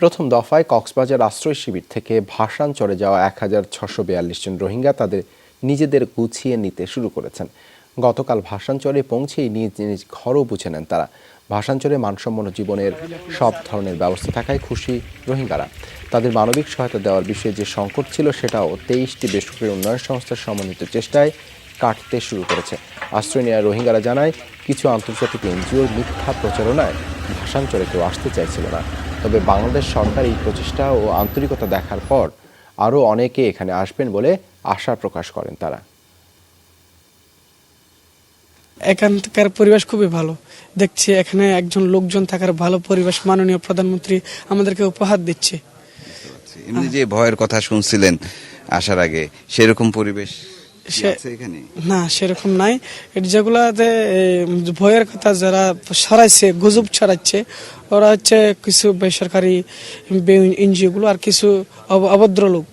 প্রথম দফায় কক্সবাজার আশ্রয় শিবির থেকে ভাসান চরে যাওয়া ১,৬৪২ জন রোহিঙ্গা তাদের নিজেদের গুছিয়ে নিতে শুরু করেছেন। গতকাল ভাসানচরে পৌঁছেই নিজ নিজ ঘরও বুঝে নেন তারা। ভাসানচরে মানসম্পন্ন জীবনের সব ধরনের ব্যবস্থা থাকায় খুশি রোহিঙ্গারা। তাদের মানবিক সহায়তা দেওয়ার বিষয়ে যে সংকট ছিল সেটাও ২৩টি বেসরকারি উন্নয়ন সংস্থার সমন্বিত চেষ্টায় কাটতে শুরু করেছে। আশ্রয় নেওয়া রোহিঙ্গারা জানায়, কিছু আন্তর্জাতিক এনজিওর মিথ্যা প্রচারণায় ভাসানচরে কেউ আসতে চাইছিল না। তবে বাংলাদেশ সরকার এই প্রচেষ্টা ও আন্তরিকতা দেখার পর আরও অনেকে এখানে আসবেন বলে আশা প্রকাশ করেন তারা। এখানকার পরিবেশ খুবই ভালো দেখছি, এখানে একজন লোকজন থাকার ভালো পরিবেশ মাননীয় প্রধানমন্ত্রী আমাদেরকে উপহার দিচ্ছে। এমনি যে ভয়ের কথা শুনছিলেন আসার আগে, সেরকম পরিবেশ না, সেরকম নাই। যেগুলাতে ভয়ের কথা যারা ছড়াইছে, গুজব ছড়াচ্ছে, ওরা হচ্ছে কিছু বেসরকারি এনজিও গুলো আর কিছু অভদ্র লোক।